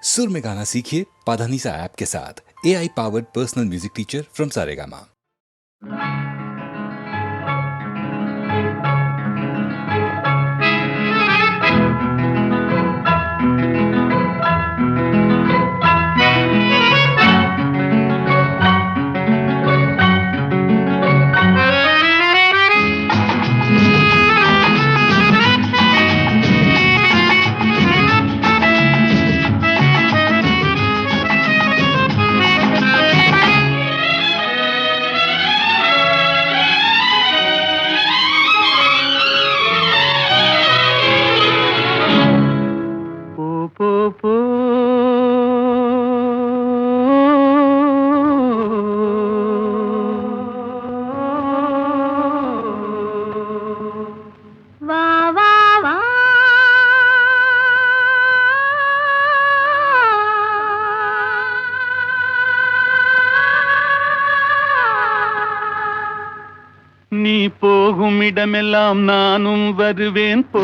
सुर में गाना सीखिए पाधानीसा ऐप के साथ। AI powered personal music teacher from Saregama. நீ போகுமிடமெல்லாம் நானும் வருவேன் போ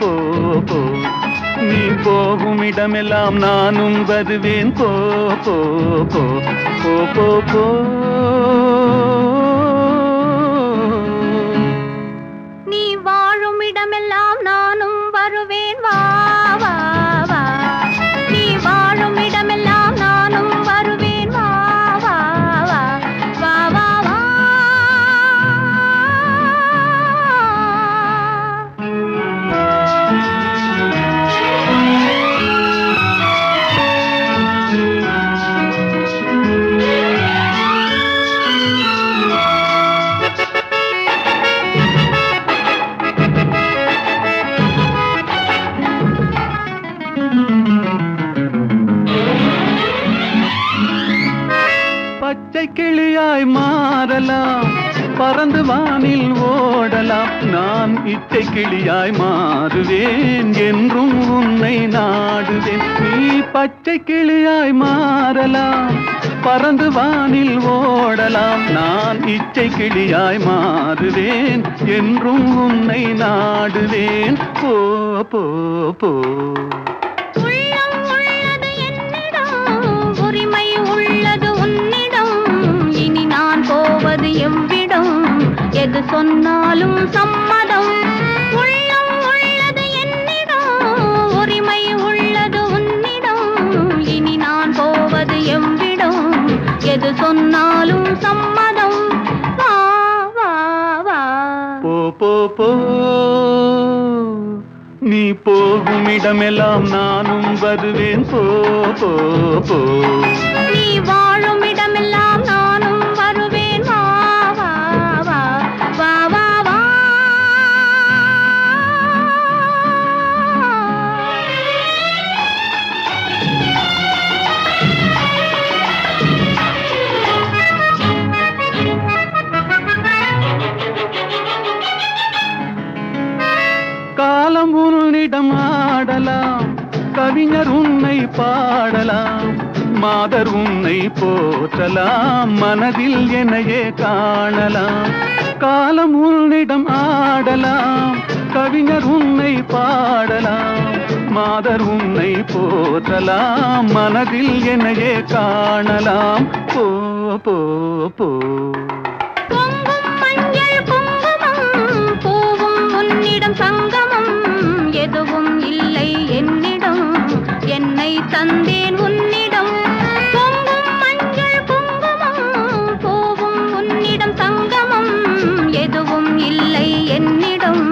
போ போ. நீ போகுமிடமெல்லாம் நானும் வருவேன் போ போ போ போ போ போ. நீ வாழுமிடமெல்லாம் நானும் வருவேன் வா வா வா. நீ வாழுமிடமெல்லாம் நானும் வருவேன் வா வா வா வா வா வா. பச்சை கிளியாய் மாறலாம், பறந்து வானில் ஓடலாம். நான் இச்சை கிளியாய் மாறுவேன், என்றும் உன்னை நாடுவேன். நீ பச்சை கிளியாய் மாறலாம், பறந்து வானில் ஓடலாம். நான் இச்சை கிளியாய் மாறுவேன், என்றும் உன்னை நாடுவேன். போ போ போ. உள்ளம் உள்ளது என்னிடம், உரிமை உள்ளது உன்னிடம். இனி நான் போவது எவ்விடம், எது சொன்னாலும் சம்மதம். உள்ளம் உள்ளது என்னிடம், உரிமை உள்ளது உன்னிடம். இனி நான் போவது எவ்விடம், எது சொன்னாலும் சம்மதம். வா வா வா. போ போ போ. நீ போகுமிடமெல்லாம் நானும் வருவேன் போ போ போ. நீ வாழுமிடமெல்லாம் நானும் வருவேன் வா வா வா வா வா வா. காலம் உன்னிடம் ஆடலாம், கவிஞர் உன்னை பாடலாம். மாதர் உன்னை போற்றலாம், மனதில் என்னையே காணலாம். காலம் உன்னிடம் ஆடலாம், கவிஞர் உன்னை பாடலாம். மாதர் உன்னை போற்றலாம், மனதில் என்னையே காணலாம். போ போ போ. பொங்கும் மஞ்சள் குங்குமம், பூவும் உன்னிடம் சங்கமம். எதுவும் இல்லை என்னிடம், என்னை தந்தேன் உன்னிடம். பொங்கும் மஞ்சள் குங்குமம், பூவும் உன்னிடம் சங்கமம். எதுவும் இல்லை என்னிடம்,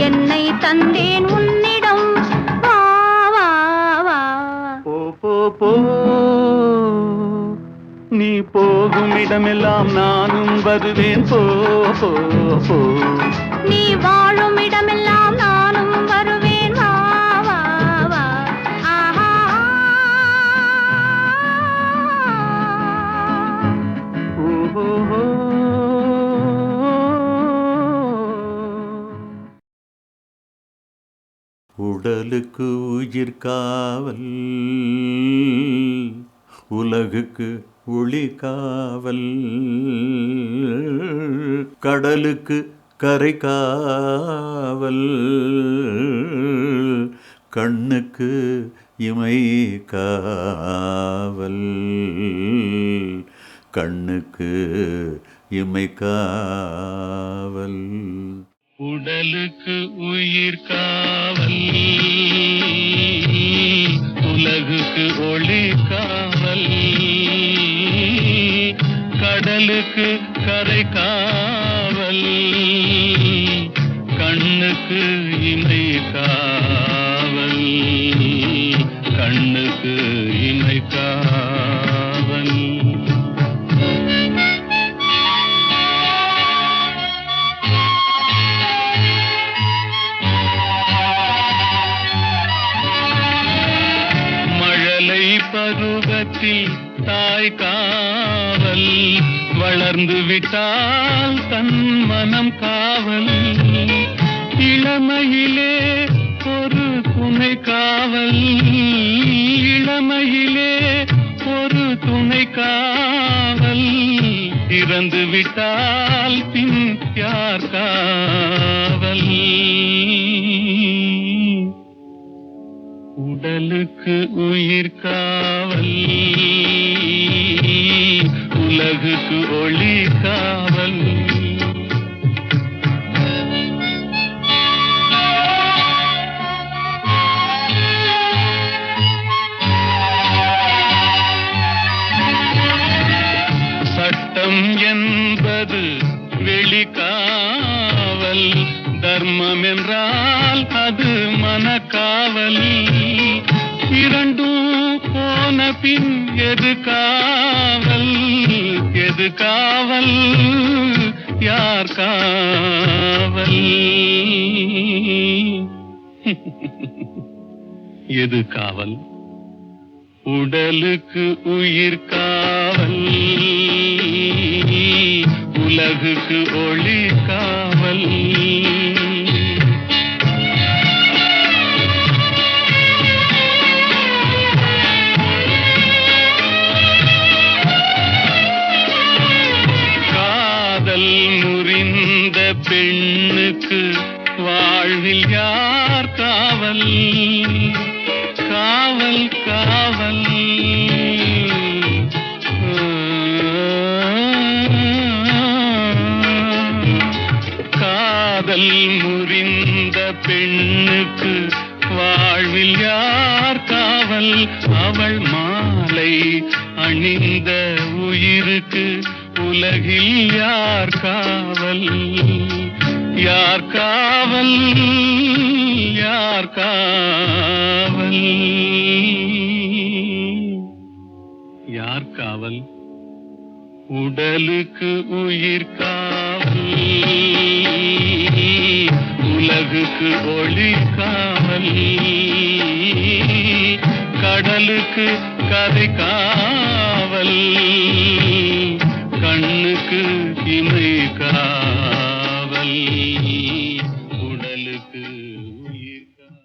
என்னை தந்தேன் உன்னிடம். வா வா வா. போ போ போ. நீ போகுமிடமெல்லாம் நானும் வருவேன் போ போ போ. நீ வாழுமிடமெல்லாம் நானும் வருவேன் வா வா வா. ஆஹா. ஓஹோ. உடலுக்கு உயிர் காவல், உலகுக்கு ஒளி காவல். கடலுக்கு கரை காவல், கண்ணுக்கு இமை காவல் கண்ணுக்கு இமை காவல் உடலுக்கு உயிர் காவல் உலகுக்கு ஒளி காவல் கடலுக்கு கரை காவல் கண்ணுக்கு இமை காவல் கண்ணுக்கு இமை காவல் பருவத்தில் தாய் காவல் வளர்ந்து விட்டால் தன் மனம் காவல் இளமையிலே ஒரு துணை காவல் இளமையிலே ஒரு துணை காவல் இறந்து விட்டால் பின் யார் காவல் உடலுக்கு உயிர் காவல் உலகுக்கு ஒளி காவல் சட்டம் என்பது வெளிக்காவல் தர்மம் என்றால் அது மனக்காவல் இரண்டும் போன பின் எது காவல் எது காவல் யார் காவல் எது காவல் உடலுக்கு உயிர் காவல் உலகுக்கு ஒளி காவல் காதல் முறிந்த பெண்ணுக்கு வாழ்வில் யார் காவல் காவல் காவல் காதல் முறிந்த பெண்ணுக்கு வாழ்வில் யார் காவல் அவள் மாலை அணிந்த உயிருக்கு உலகில் யார் காவல் யார் காவல் யார் காவல் யார் காவல் உடலுக்கு உயிர் காவல் உலகுக்கு ஒளி காவல் கடலுக்கு கரை காவல் கண்ணுக்கு இமை காவல் உடலுக்கு உயிர் காவல்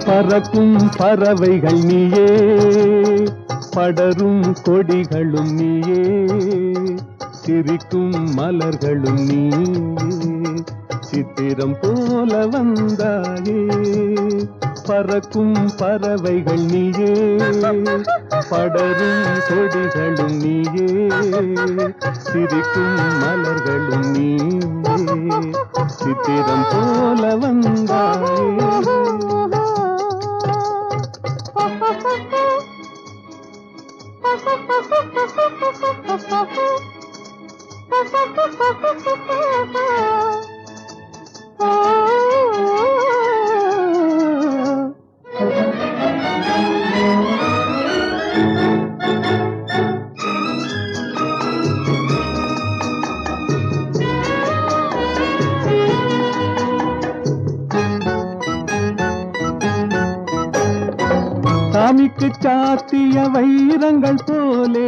பறக்கும் பறவைகள் நீயே படரும் கொடிகளும் நீயே சிரிக்கும் மலர்களும் நீயே சித்திரம் போல வந்தாயே பறக்கும் பறவைகள் நீயே படரும் கொடிகளும் நீயே சிரிக்கும் மலர்களும் நீயே சித்திரம் போல வந்தாயே சாமிக்கு சாத்திய வைரங்கள் போலே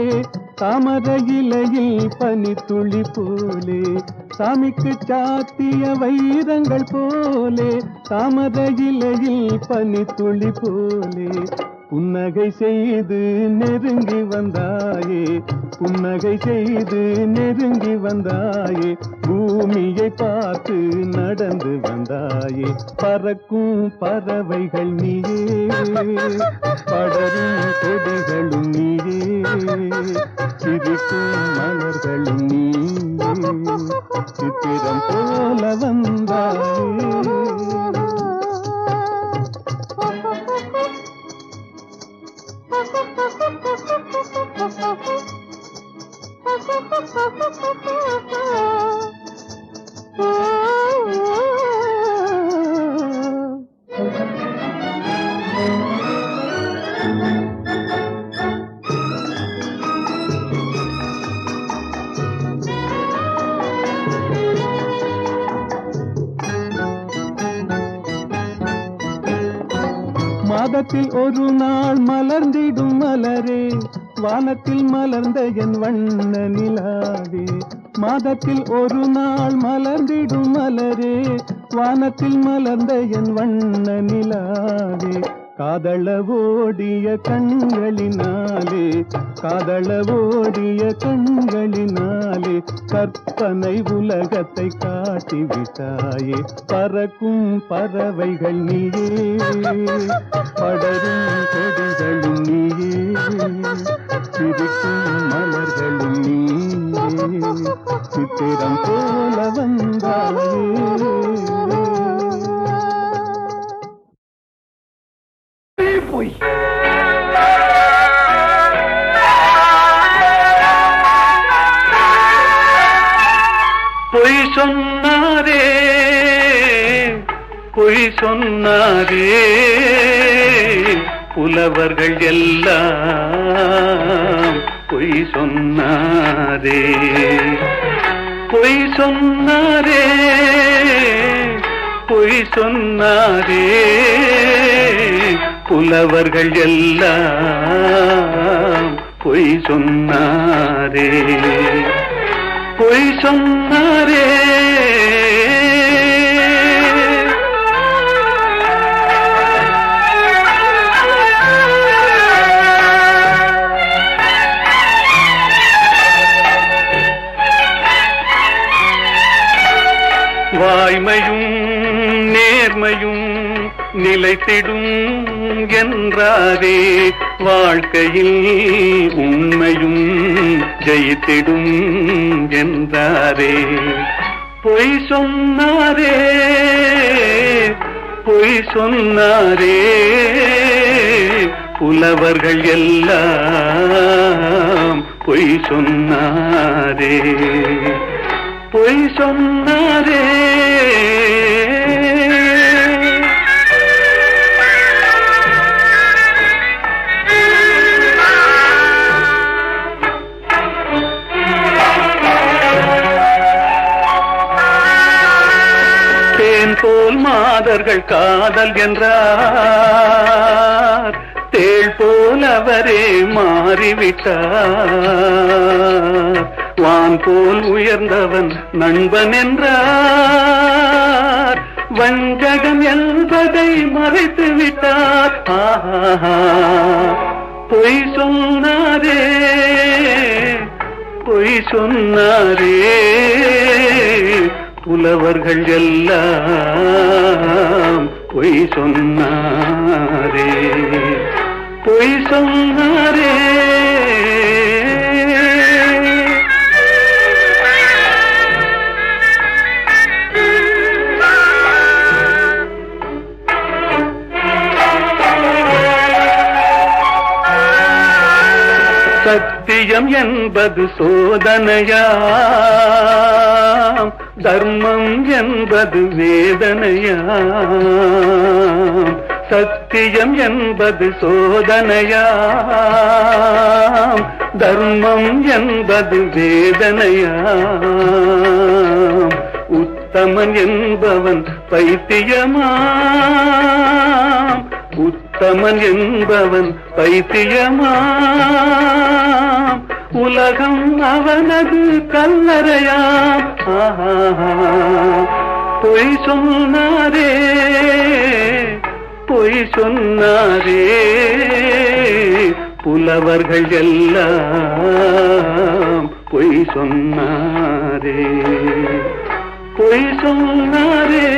தாமரை இலையில் பனித்துளி போலே சாமிக்கு சாத்திய வைரங்கள் போலே தாமரை இலையில் பனித்துளி போலே புன்னகை செய்து நெருங்கி வந்தாயே புன்னகை செய்து நெருங்கி வந்தாயே பூமியை பார்த்து நடந்து வந்தாயே பறக்கும் பறவைகள் நீயே படரும் கொடிகளும் நீயே சிரிக்கும் மலர்களும் நீயே சித்திரம் போல வந்தாயே மாதத்தில் ஒரு நாள் மலர்ந்திடும் மலரே வானத்தில் மலர்ந்த என் வண்ண நிலாவே மாதத்தில் ஒரு நாள் மலர்ந்திடும் மலரே வானத்தில் மலர்ந்த என் வண்ண நிலாவே காதளவோடிய கண்களினாலே காதளவோடிய கண்களினாலே கற்பனை உலகத்தை காட்டிவிட்டாயே பறக்கும் பறவைகள் நீயே படரும் கொடிகளும் நீயே சிரிக்கும் மலர்களும் நீயே சித்திரம் போல வந்தாயே பொய் பொய் சொன்னாரே பொய் சொன்னாரே புலவர்கள் எல்லாம் பொய் சொன்னாரே பொய் சொன்னாரே பொய் சொன்னாரே புலவர்கள் எல்லாம் பொய் சொன்னாரே பொய் சொன்னாரே வாய்மையும் நேர்மையும் நிலைத்திடும் என்றாரே வாழ்க்கையில் உண்மையும் ஜெயித்திடும் என்றாரே பொய் சொன்னாரே பொய் சொன்னாரே புலவர்கள் எல்லாம் பொய் சொன்னாரே பொய் சொன்னாரே போல் மாதர்கள் காதல் என்றார் தேள் போல் அவரே மாறிவிட்டார் வான் போல் உயர்ந்தவன் நண்பன் என்றார் வஞ்சகம் என்பதை மறைத்து விட்டார் பொய் சொன்னாரே பொய் சொன்னாரே புலவர்கள் எல்லாம் பொய் சொன்னாரே பொய் சொன்னாரே சத்தியம் என்பது சோதனையாம் தர்மம் என்பது வேதனையாம் சத்தியம் என்பது சோதனையாம் தர்மம் என்பது வேதனையாம் உத்தமன் என்பவன் பைத்தியமாம் உத்தமன் என்பவன் பைத்தியமாம், உலகம் அவனது கல்லறையாம். ஆஹா, பொய் சொன்னாரே பொய் சொன்னாரே புலவர்கள் எல்லாம் பொய் சொன்னாரே பொய் சொன்னாரே.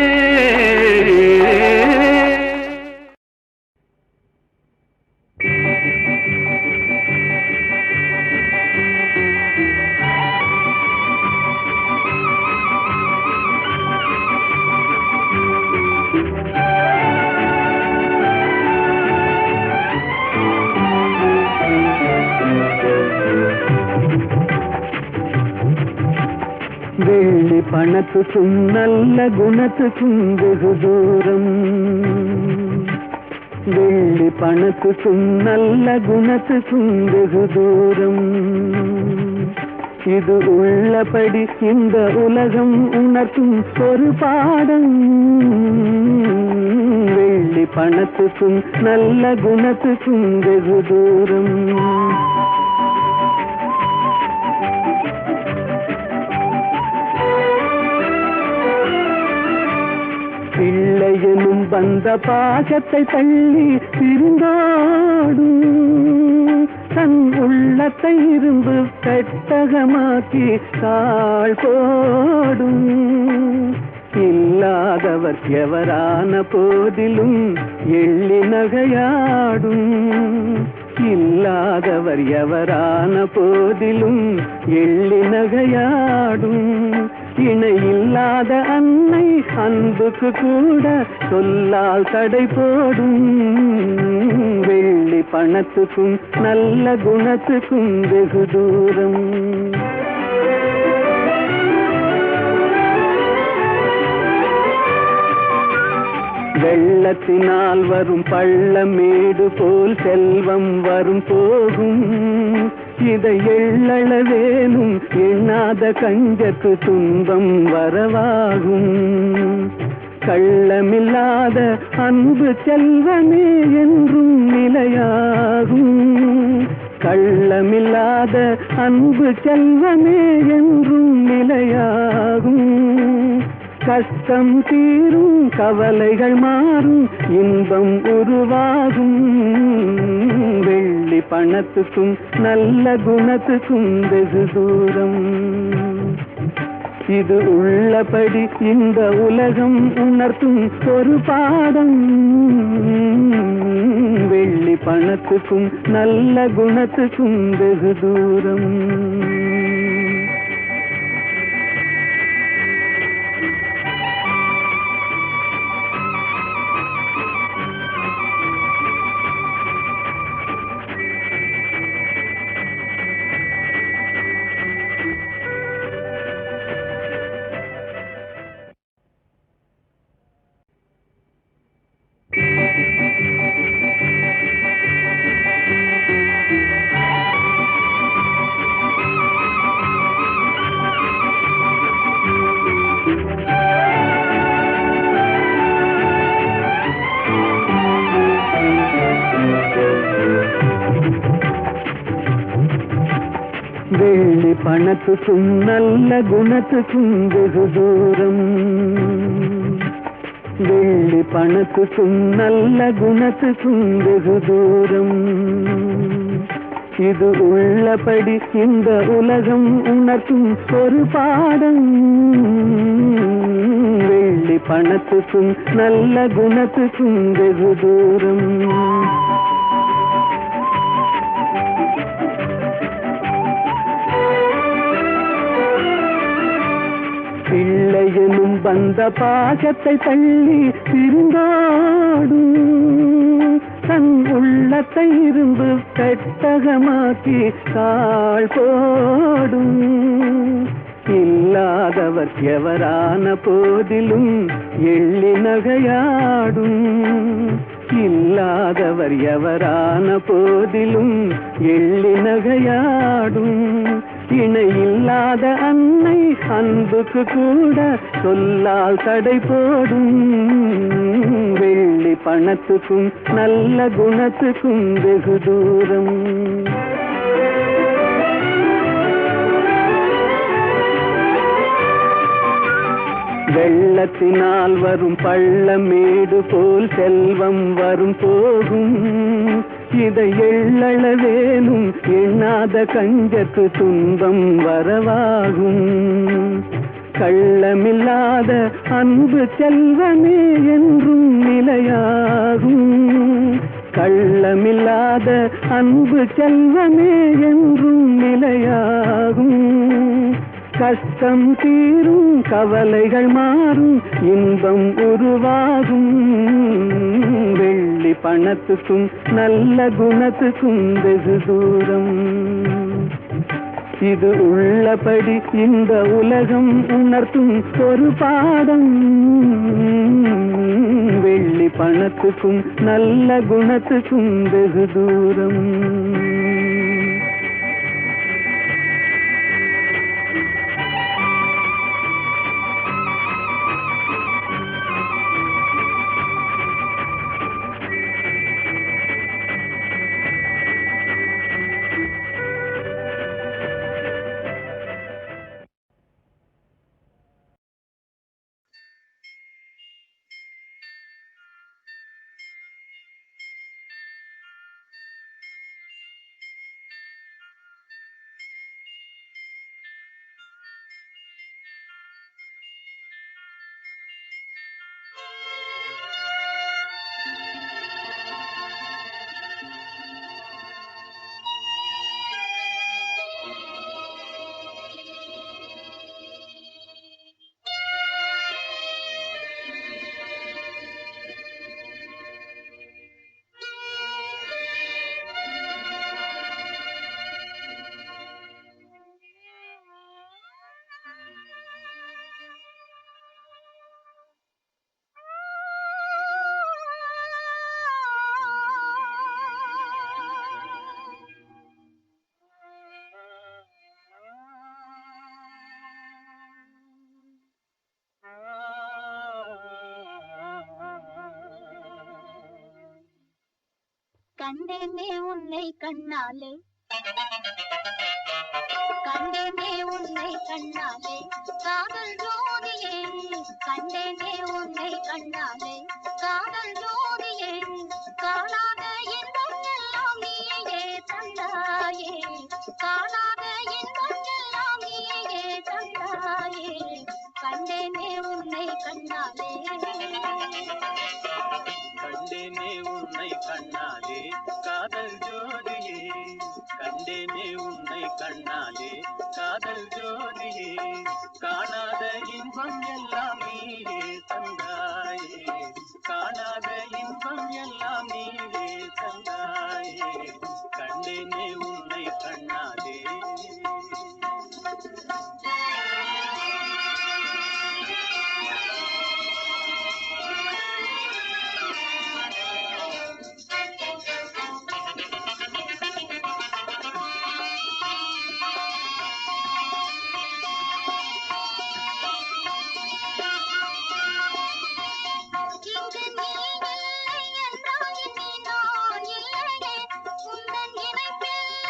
வெள்ளி பணத்துக்கும் நல்ல குணத்துக்கும் வெகு தூரம், வெள்ளி பணத்துக்கும் நல்ல குணத்துக்கும் வெகு தூரம். இது உள்ளபடி இந்த உலகம் உணர்த்தும் ஒரு பாடம். வெள்ளி பணத்துக்கும் நல்ல குணத்துக்கும் வெகு தூரம். பிள்ளையனும் வந்த பாசத்தை தள்ளி பிரிந்தாடும், தன் உள்ளத்தை இரும்பு பெட்டகமாக்கி தாழ் போடும். இல்லாதவர் எவரான போதிலும் எள்ளி நகையாடும், இல்லாதவர் எவரான போதிலும் எள்ளி நகையாடும். இணையில்லாத அன்னை அன்புக்கு கூட சொல்லால் தடை போடும். வெள்ளி பணத்துக்கும் நல்ல குணத்துக்கும் வெகு தூரம். வெள்ளத்தினால் வரும் பள்ளமேடு போல் செல்வம் வரும் போகும். இதை எள்ளளவேனும் எண்ணாத கஞ்சத்து துன்பம் வரவாகும். கள்ளமில்லாத அன்பு செல்வமே என்றும் நிலையாகும். கள்ளமில்லாத அன்பு செல்வமே என்றும் நிலையாகும். கஷ்டம் தீரும் கவலைகள் மாறும் இன்பம் உருவாகும். வெள்ளி பணத்துக்கும் நல்ல குணத்துக்கும் வெகு தூரம். இது உள்ளபடி இந்த உலகம் உணர்த்தும் ஒரு பாடம். வெள்ளி பணத்துக்கும் நல்ல குணத்துக்கும் வெகு தூரம். வெள்ளி பணத்துக்கும் நல்ல குணத்துக்கும் வெகு தூரம். வெள்ளி பணத்துக்கும் நல்ல குணத்துக்கும் வெகு தூரம். இது உள்ளபடி இந்த உலகம் உணர்த்தும் ஒரு பாடம். வெள்ளி பணத்துக்கும் நல்ல குணத்துக்கும் வெகு தூரம். பிள்ளையனும் வந்த பாசத்தை தள்ளி பிரிந்தாடும், தன் உள்ளத்தை இரும்பு பெட்டகமாக்கி தாழ் போடும். இல்லாதவர் எவரான போதிலும் எள்ளி நகையாடும். இல்லாதவர் எவரான போதிலும் எள்ளி நகையாடும். இணையில்லாத அன்னை அன்புக்கு கூட சொல்லால் தடை போடும். வெள்ளி பணத்துக்கும் நல்ல குணத்துக்கும் வெகு தூரம். வெள்ளத்தினால் வரும் பள்ளமேடு போல் செல்வம் வரும் போகும். இதை எள்ளளவேனும் எண்ணாத கஞ்சத்து துன்பம் வரவாகும். கள்ளமில்லாத அன்பு செல்வமே என்றும் நிலையாகும். கள்ளமில்லாத அன்பு செல்வமே என்றும் நிலையாகும். கஷ்டம் தீரும் கவலைகள் மாறும் இன்பம் உருவாகும். வெள்ளி பணத்துக்கும் நல்ல குணத்துக்கும் வெகு தூரம். இது உள்ளபடி இந்த உலகம் உணர்த்தும் ஒரு பாடம். வெள்ளி பணத்துக்கும் நல்ல குணத்துக்கும் வெகு தூரம். கண்டேனே உன்னை கண்ணாலே, கண்டேனே உன்னை கண்ணாலே, காதல் ஜோதியே. கண்டேனே உன்னை கண்ணாலே, காதல் ஜோதியே. காணாத இன்பம் எல்லாம் நீயே தந்தாயே, காணாத இன்பம் எல்லாம் நீயே தந்தாயே. கண்டேனே உன்னை கண்ணாலே, கண்டேனே உன்னை கண்ணாலே காதல் ஜோதியே. கண்டேனே உன்னை கண்ணாலே காதல் ஜோதியே. காணாத இன்பம் எல்லாம் நீயே தந்தாயே, காணாத இன்பம் எல்லாம் நீயே தந்தாயே. கண்டேனே உன்னை கண்ணாலே. இங்கு நீ இல்லை என்றால் இனி நான் இல்லையே. உந்தன் இணைப்பில்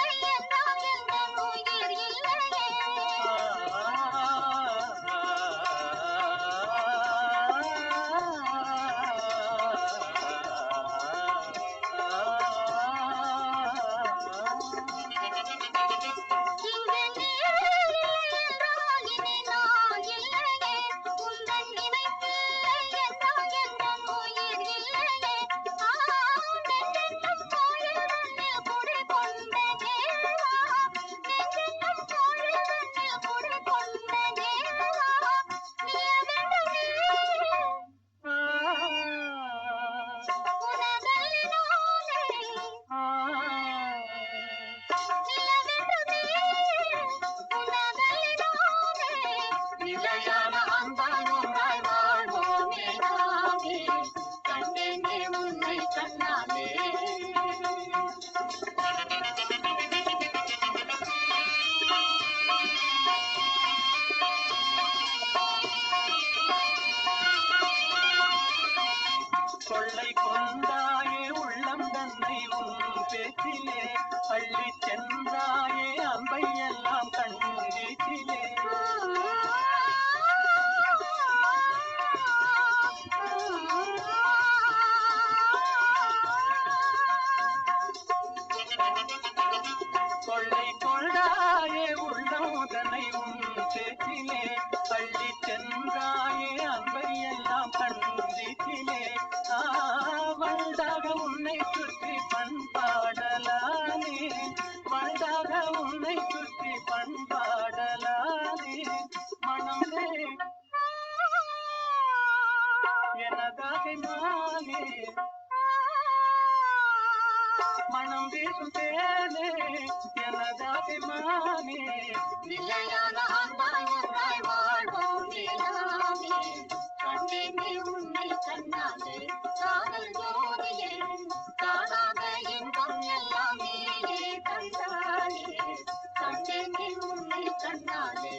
கொள்ளை கொண்டாயே உள்ளம் தன்னை உன் பேச்சிலே பள்ளி சென்றாயே அம்பை எல்லாம் கண்ணீச்சிலே கொள்ளை கொண்டாயே உள்ளம் தன்னை உன் பேச்சிலே பள்ளி சென்றாயே அம்பை எல்லாம் கண்ணீச்சிலே வண்டாக உன்னை சுற்றி பண்பாடலானே வண்டாக உன்னை சுற்றி பண்பாடலானே மனமே எனதாக மானே மனம் வீசும் தேனே எனதாக மானே நிலையான அன்பாய் ஒன்றாய் வாழ்வோம் நிலாவே கண்டேனே உன்னை கண்ணாலே காதல் ஜோதியே காணாத இன்பம் எல்லாம் நீயே தந்தாலே கண்டேனே உன்னை கண்ணாலே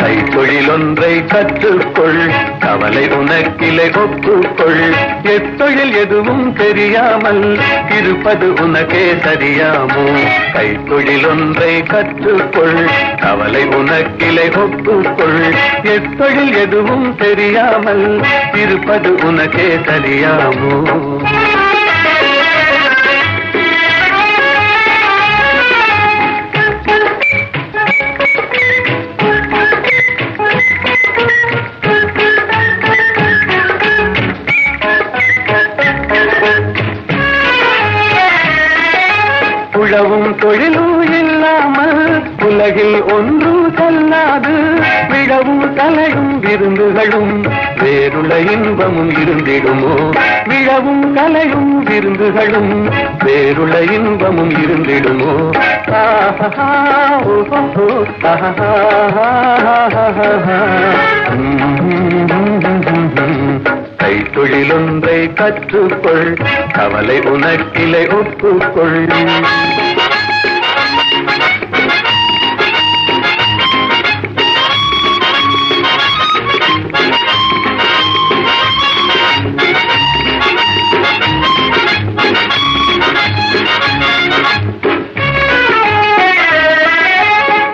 கைத்தொழிலொன்றை கற்றுக்கொள் கவலை உனக்கிலை ஒப்புக்கொள் எத்தொழில் எதுவும் தெரியாமல் இருப்பது உனக்கே சரியாமோ கைத்தொழிலொன்றை கற்றுக்கொள் கவலை உனக்கிலை ஒப்புக்கொள் எத்தொழில் எதுவும் தெரியாமல் இருப்பது உனக்கே சரியாமோ உழவும் தொழிலும் இல்லாமல் உலகில் ஒன்றும் செல்லாது விழவும் கலையும் விருந்துகளும் வேறுள்ள இன்பமும் இருந்திடுமோ விழவும் கலையும் விருந்துகளும் வேறுள்ள இன்பமும் இருந்திடுமோ கைத்தொழிலொன்றை கற்றுக்கொள் கவலை உனக்கிலை ஒப்புக்கொள்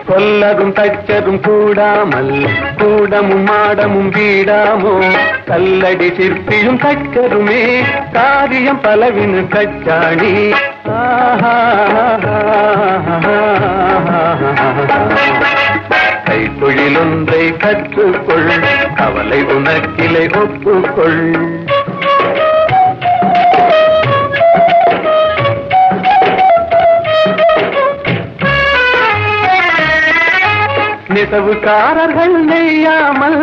கொல்லதும் தச்சதும் கூடாமல் கூடமும் மாடமும் வீடாமோ கல்லடி சிற்பியும் தச்சருமே காரியம் பலவினு கச்சாணி கைத்தொழிலொன்றை கற்றுக்கொள் கவலை உனக்கிலை ஒப்புக்கொள் நெசவுக்காரர்கள் நெய்யாமல்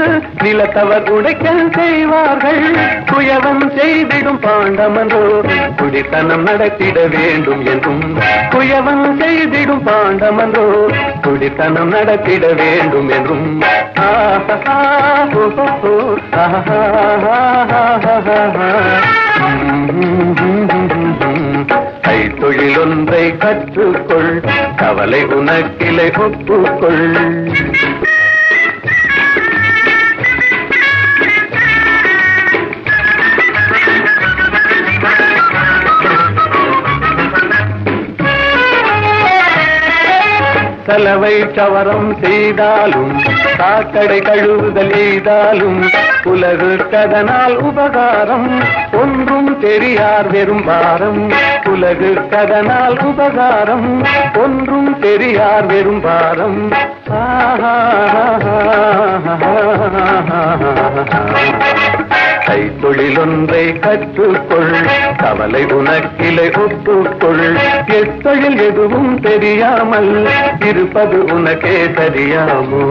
நிலத்தவர் உடைக்கல் செய்வார்கள் குயவன் செய்திடும் பாண்டமன்றோ குடித்தனம் நடத்திட வேண்டும் என்றும் குயவன் செய்திடும் பாண்டமன்றோ குடித்தனம் நடத்திட வேண்டும் என்றும் கைத்தொழிலொன்றை கற்றுக்கொள் கவலை உனக்கிலை ஒப்புக்கொள் சலவை சவரம் செய்தாலும் சாக்கடை கழுவுதல் எய்தாலும் உலகுக்கதனால் உபகாரம் ஒன்றும் தெரியார் வெறும் பாரம் உலகுக்கதனால் உபகாரம் ஒன்றும் தெரியார் வெறும் பாரம் கைத்தொழிலொன்றை கற்றுக்கொள் கவலை உனக்கிலை ஒப்புக்கொள் எத்தொழில் எதுவும் தெரியாமல் இருப்பது உனக்கே சரியாமோ